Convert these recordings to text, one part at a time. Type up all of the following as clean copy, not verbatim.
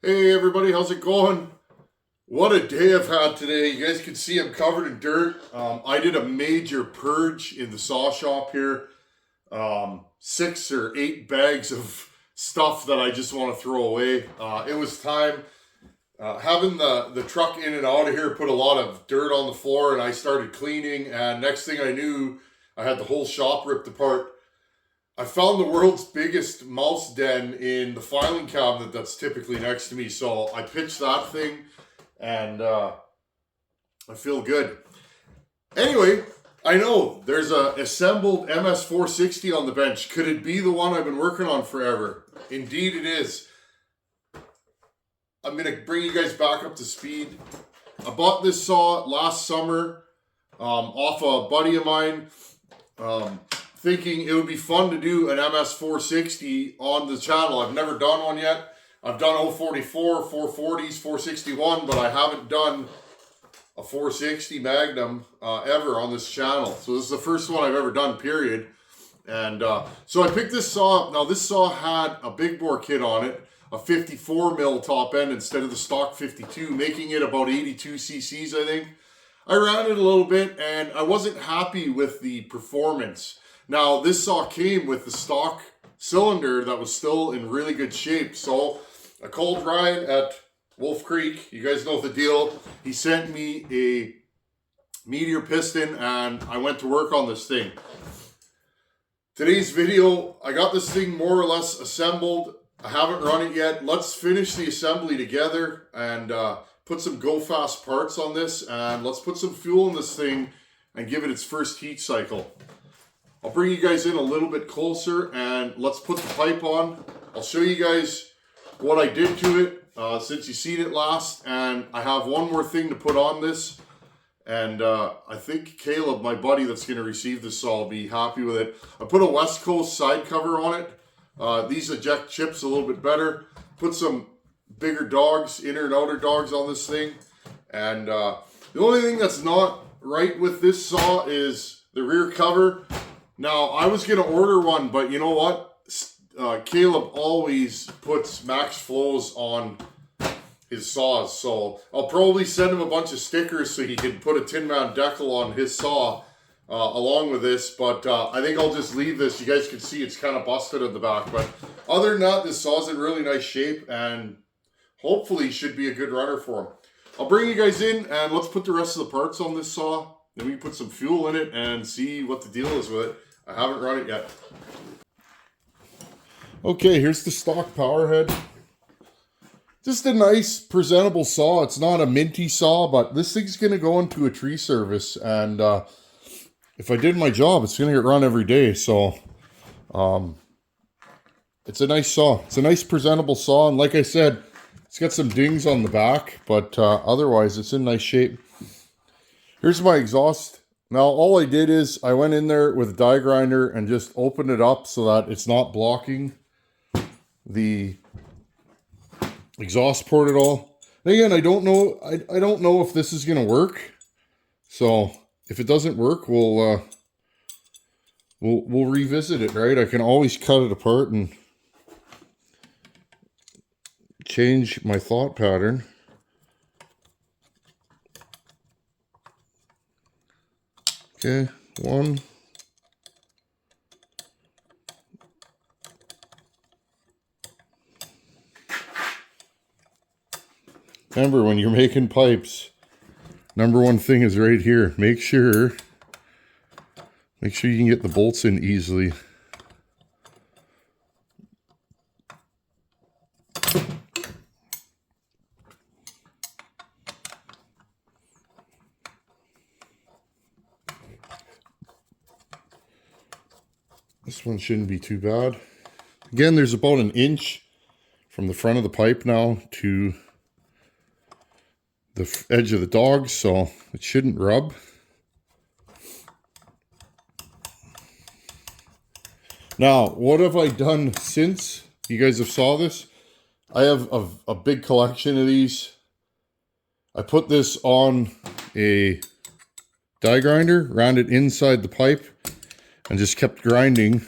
Hey everybody, how's it going? What a day I've had today. You guys can see I'm covered in dirt. I did a major purge in the saw shop here. 6 or 8 bags of stuff that I just want to throw away. It was time. Having the truck in and out of here put a lot of dirt on the floor, and I started cleaning, and next thing I knew, I had the whole shop ripped apart. I found the world's biggest mouse den in the filing cabinet that's typically next to me, so I pitched that thing, and I feel good. Anyway, I know there's a assembled MS460 on the bench. Could it be the one I've been working on forever? Indeed it is. I'm going to bring you guys back up to speed. I bought this saw last summer off a buddy of mine, thinking it would be fun to do an MS460 on the channel. I've never done one yet. I've done 044, 440s, 461, but I haven't done a 460 Magnum ever on this channel. So this is the first one I've ever done, period. And so I picked this saw up. Now this saw had a big bore kit on it, a 54 mil top end instead of the stock 52, making it about 82 cc's, I think. I ran it a little bit and I wasn't happy with the performance. Now this saw came with the stock cylinder that was still in really good shape. So I called Ryan at Wolf Creek. You guys know the deal. He sent me a Meteor piston and I went to work on this thing. Today's video, I got this thing more or less assembled. I haven't run it yet. Let's finish the assembly together and put some go fast parts on this, and let's put some fuel in this thing and give it its first heat cycle. I'll bring you guys in a little bit closer and let's put the pipe on. I'll show you guys what I did to it since you seen it last, and I have one more thing to put on this, and I think Caleb, my buddy that's going to receive this saw, will be happy with it. I put a West Coast side cover on it. These eject chips a little bit better. Put some bigger dogs, inner and outer dogs on this thing. And the only thing that's not right with this saw is the rear cover. Now, I was going to order one, but you know what? Caleb always puts max flows on his saws. So I'll probably send him a bunch of stickers so he can put a Tin Man decal on his saw along with this. But I think I'll just leave this. You guys can see it's kind of busted at the back. But other than that, this saw's in really nice shape and hopefully should be a good runner for him. I'll bring you guys in and let's put the rest of the parts on this saw. Then we can put some fuel in it and see what the deal is with it. I haven't run it yet. Okay, here's the stock power head. Just a nice presentable saw. It's not a minty saw, but this thing's going to go into a tree service. And if I did my job, it's going to get run every day. So it's a nice saw. It's a nice presentable saw. And like I said, it's got some dings on the back, but otherwise it's in nice shape. Here's my exhaust. Now all I did is I went in there with a die grinder and just opened it up so that it's not blocking the exhaust port at all. And again, I don't know. I don't know if this is going to work. So if it doesn't work, we'll revisit it, right? I can always cut it apart and change my thought pattern. Okay, one. Remember, when you're making pipes, number one thing is right here. Make sure you can get the bolts in easily. This one shouldn't be too bad. Again, there's about an inch from the front of the pipe now to the edge of the dog, so it shouldn't rub. Now, what have I done since you guys have saw this? I have a big collection of these. I put this on a die grinder, ran it inside the pipe, and just kept grinding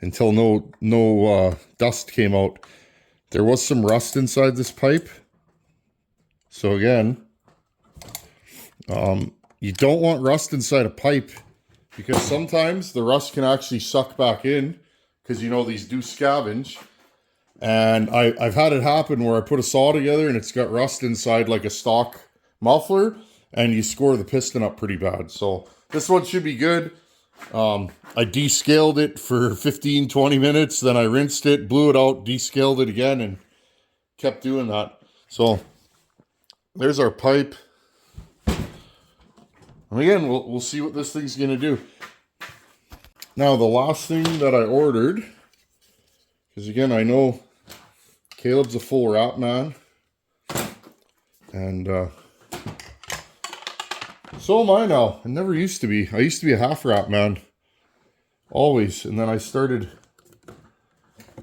until no dust came out. there was some rust inside this pipe. So again, you don't want rust inside a pipe because sometimes the rust can actually suck back in because, you know, these do scavenge. And I've had it happen where I put a saw together and it's got rust inside like a stock muffler and you score the piston up pretty bad. So this one should be good. I descaled it for 15-20 minutes, then I rinsed it, blew it out, descaled it again, and kept doing that. So there's our pipe. And again, we'll see what this thing's gonna do. Now the last thing that I ordered, because again, I know Caleb's a full wrap man, and so am I now. I never used to be. I used to be a half wrap man, always, and then I started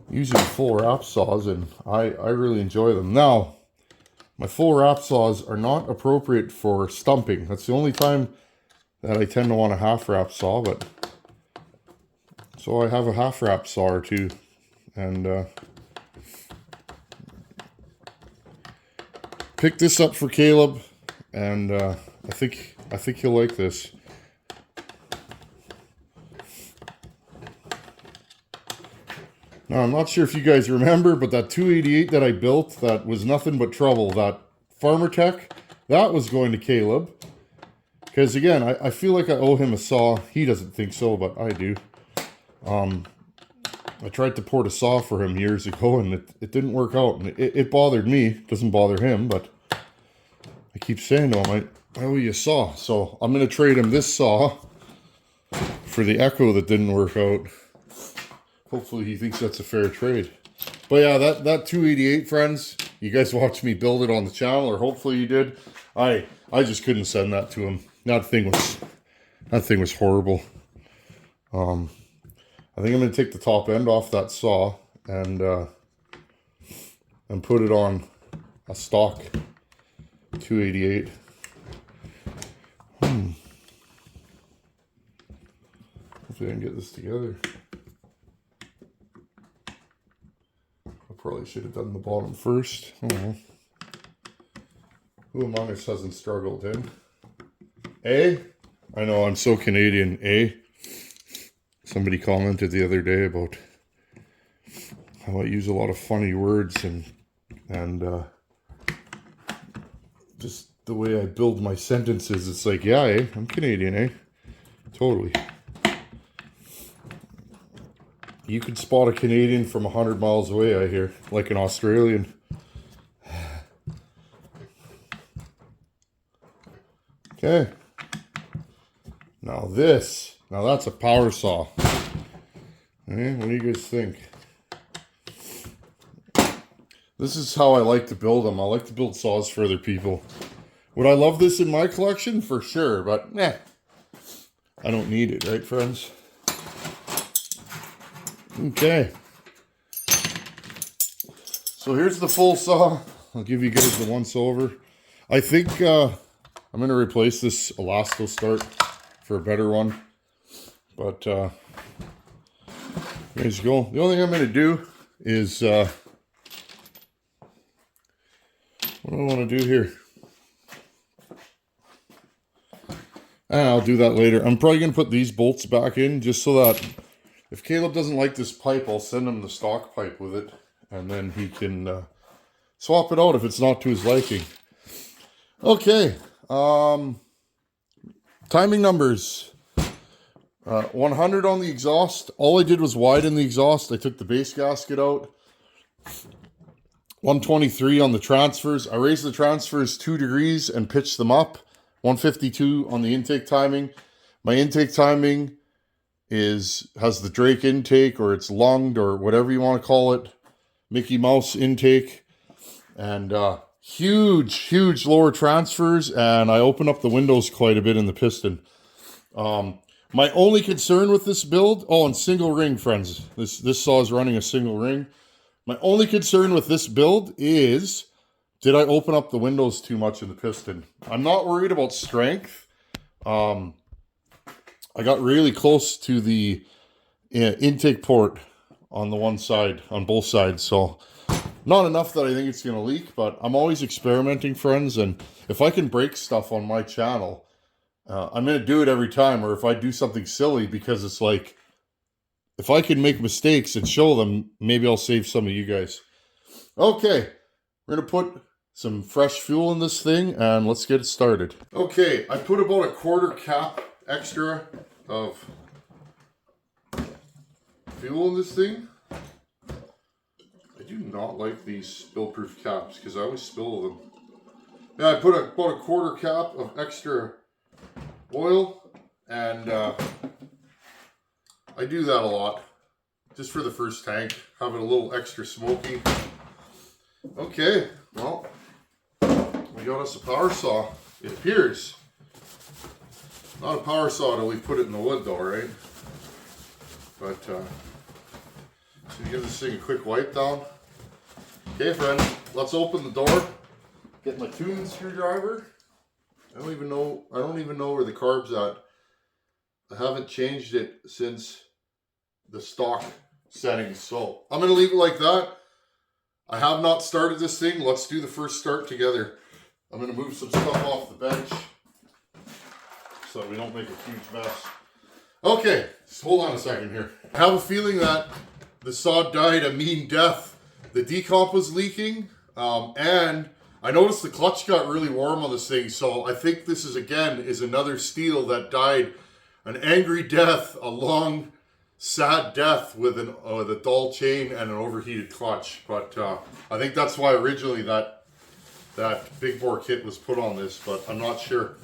using full wrap saws, and I really enjoy them. Now, my full wrap saws are not appropriate for stumping. That's the only time that I tend to want a half wrap saw, but so I have a half wrap saw or two, and picked this up for Caleb, and I think he'll like this. Now, I'm not sure if you guys remember, but that 288 that I built, that was nothing but trouble. That Farmer Tech, that was going to Caleb. Because again, I feel like I owe him a saw. He doesn't think so, but I do. I tried to port a saw for him years ago, and it didn't work out. And it bothered me. It doesn't bother him, but I keep saying to him, I owe you a saw. So I'm going to trade him this saw for the Echo that didn't work out. Hopefully he thinks that's a fair trade. But yeah, that 288, friends, you guys watched me build it on the channel, or hopefully you did. I just couldn't send that to him. That thing was horrible. I think I'm going to take the top end off that saw and put it on a stock 288. Hopefully I can get this together. I probably should have done the bottom first. Oh. Who among us hasn't struggled, eh? Eh? I know, I'm so Canadian, eh? Somebody commented the other day about how I use a lot of funny words and just the way I build my sentences. It's like, yeah, eh? I'm Canadian, eh? Totally. You could spot a Canadian from 100 miles away, I hear, like an Australian. Okay. Now that's a power saw. Okay, what do you guys think? This is how I like to build them. I like to build saws for other people. Would I love this in my collection? For sure, but I don't need it, right, friends? Okay. So here's the full saw. I'll give you guys the once over. I think I'm going to replace this Elasto start for a better one. But there you go. The only thing I'm going to do is what do I want to do here? And I'll do that later. I'm probably going to put these bolts back in just so that if Caleb doesn't like this pipe, I'll send him the stock pipe with it. And then he can swap it out if it's not to his liking. Okay. Timing numbers. 100 on the exhaust. All I did was widen the exhaust. I took the base gasket out. 123 on the transfers. I raised the transfers 2 degrees and pitched them up. 152 on the intake timing. My intake timing has the Drake intake, or it's lunged, or whatever you want to call it. Mickey Mouse intake. And huge lower transfers. And I open up the windows quite a bit in the piston. My only concern with this build, and single ring, friends. This saw is running a single ring. My only concern with this build is, did I open up the windows too much in the piston? I'm not worried about strength. I got really close to the intake port on the one side, on both sides. So Not enough that I think it's going to leak, but I'm always experimenting, friends, and if I can break stuff on my channel, I'm going to do it every time, or if I do something silly, because it's like, if I can make mistakes and show them, maybe I'll save some of you guys. Okay, we're going to put some fresh fuel in this thing, and let's get it started. Okay, I put about a quarter cap extra of fuel in this thing. I do not like these spill-proof caps because I always spill them. Yeah, I put about a quarter cap of extra oil, and I do that a lot, just for the first tank, have it a little extra smoky. Okay, well, we got us a power saw, it appears. Not a power saw till we put it in the wood though, right? But, so give this thing a quick wipe down. Okay, friends, let's open the door. Get my tuning screwdriver. I don't even know where the carb's at. I haven't changed it since the stock settings, so I'm gonna leave it like that. I have not started this thing. Let's do the first start together. I'm gonna move some stuff off the bench so we don't make a huge mess. Okay, just hold on a second here. I have a feeling that the saw died a mean death. The decomp was leaking, and I noticed the clutch got really warm on this thing, so I think this is another steel that died an angry death, a long, sad death with a dull chain and an overheated clutch. But I think that's why originally that big bore kit was put on this, but I'm not sure.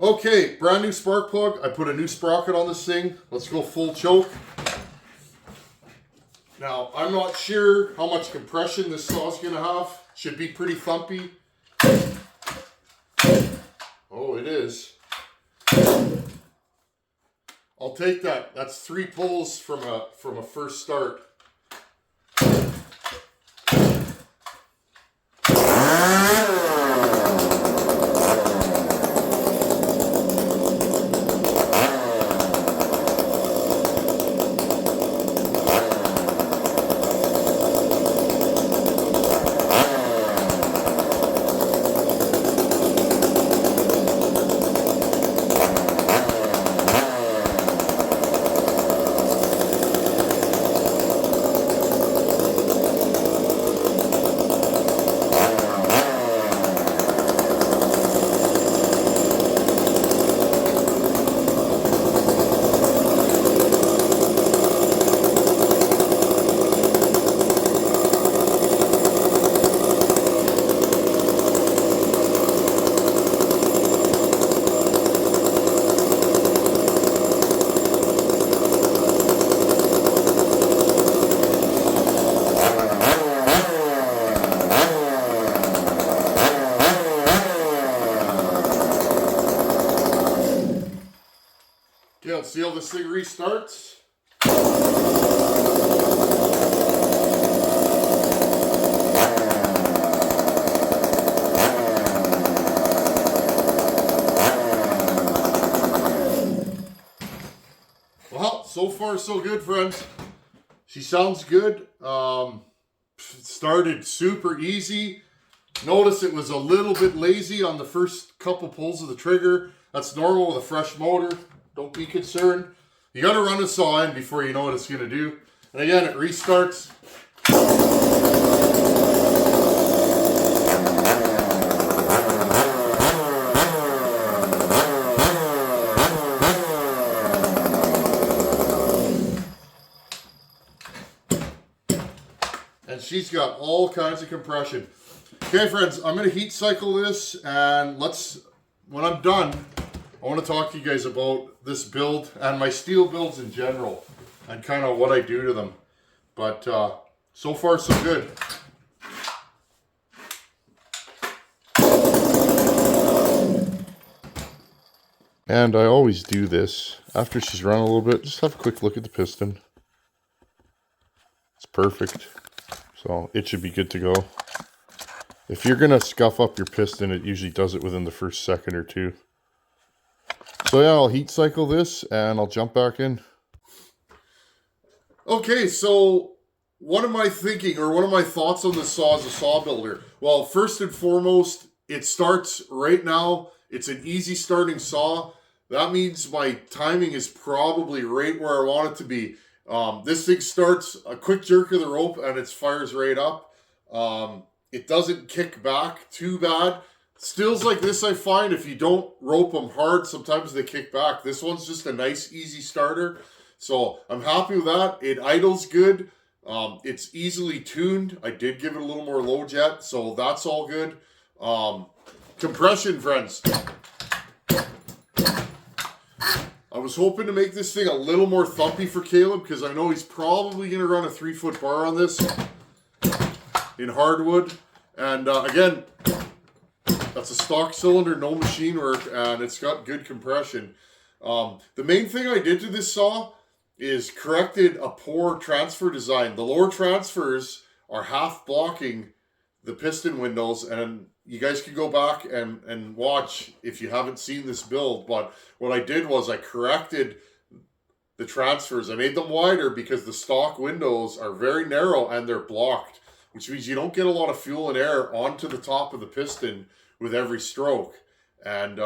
Okay, brand new spark plug. I put a new sprocket on this thing. Let's go full choke. Now, I'm not sure how much compression this saw is going to have. Should be pretty thumpy. Oh, it is. I'll take that. That's 3 pulls from a first start. Okay, let's see how this thing restarts. Well, so far so good, friends. She sounds good. Started super easy. Notice it was a little bit lazy on the first couple pulls of the trigger. That's normal with a fresh motor. Don't be concerned. You got to run a saw in before you know what it's going to do. And again, it restarts. And she's got all kinds of compression. Okay, friends, I'm going to heat cycle this, and when I'm done, I want to talk to you guys about this build and my steel builds in general and kind of what I do to them. But so far so good. And I always do this after she's run a little bit. Just have a quick look at the piston. It's perfect. So it should be good to go. If you're going to scuff up your piston, it usually does it within the first second or two. So yeah, I'll heat cycle this and I'll jump back in. Okay, so What am I thinking, or what are my thoughts on this saw as a saw builder? Well, first and foremost, it starts right now. It's an easy starting saw. That means my timing is probably right where I want it to be. This thing starts a quick jerk of the rope and it fires right up. It doesn't kick back too bad. Stills like this, I find, if you don't rope them hard, sometimes they kick back. This one's just a nice, easy starter. So I'm happy with that. It idles good. It's easily tuned. I did give it a little more low jet, so that's all good. Compression, friends. I was hoping to make this thing a little more thumpy for Caleb because I know he's probably going to run a 3-foot bar on this in hardwood. And again, that's a stock cylinder, no machine work, and it's got good compression. The main thing I did to this saw is corrected a poor transfer design. The lower transfers are half blocking the piston windows, and you guys can go back and watch if you haven't seen this build. But what I did was I corrected the transfers. I made them wider because the stock windows are very narrow and they're blocked, which means you don't get a lot of fuel and air onto the top of the piston with every stroke. And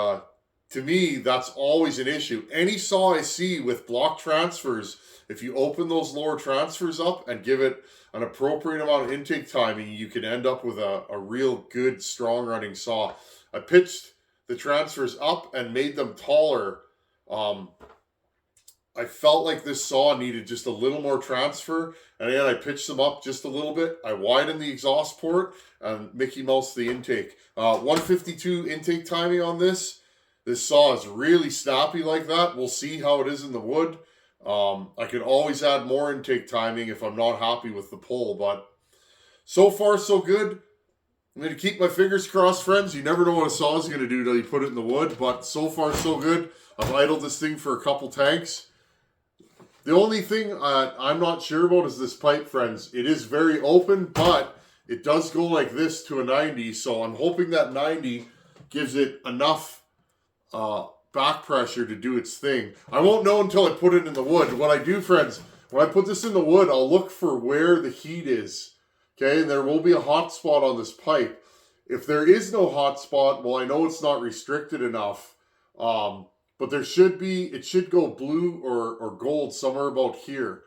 to me, that's always an issue. Any saw I see with block transfers, if you open those lower transfers up and give it an appropriate amount of intake timing, you can end up with a real good, strong running saw. I pitched the transfers up and made them taller. I felt like this saw needed just a little more transfer, and again, I pitched them up just a little bit. I widened the exhaust port and Mickey Mouse the intake. 152 intake timing on this. This saw is really snappy like that. We'll see how it is in the wood. I could always add more intake timing if I'm not happy with the pull, but so far so good. I'm going to keep my fingers crossed, friends. You never know what a saw is going to do till you put it in the wood, but so far so good. I've idled this thing for a couple tanks. The only thing I'm not sure about is this pipe, friends. It is very open, but it does go like this to a 90, so I'm hoping that 90 gives it enough back pressure to do its thing. I won't know until I put it in the wood. What I do, friends, when I put this in the wood, I'll look for where the heat is. Okay, and there will be a hot spot on this pipe. If there is no hot spot, well, I know it's not restricted enough. But there should be, it should go blue or gold somewhere about here.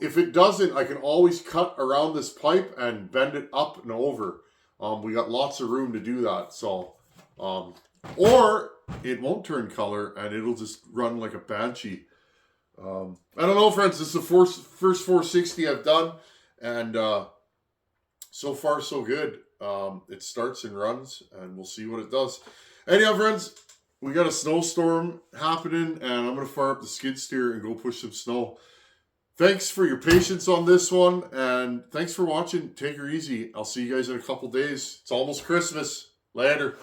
If it doesn't, I can always cut around this pipe and bend it up and over. We got lots of room to do that. So, or it won't turn color and it'll just run like a banshee. I don't know, friends. This is the first 460 I've done, and so far so good. It starts and runs, and we'll see what it does. Anyhow, friends, we got a snowstorm happening, and I'm going to fire up the skid steer and go push some snow. Thanks for your patience on this one, and thanks for watching. Take her easy. I'll see you guys in a couple days. It's almost Christmas. Later.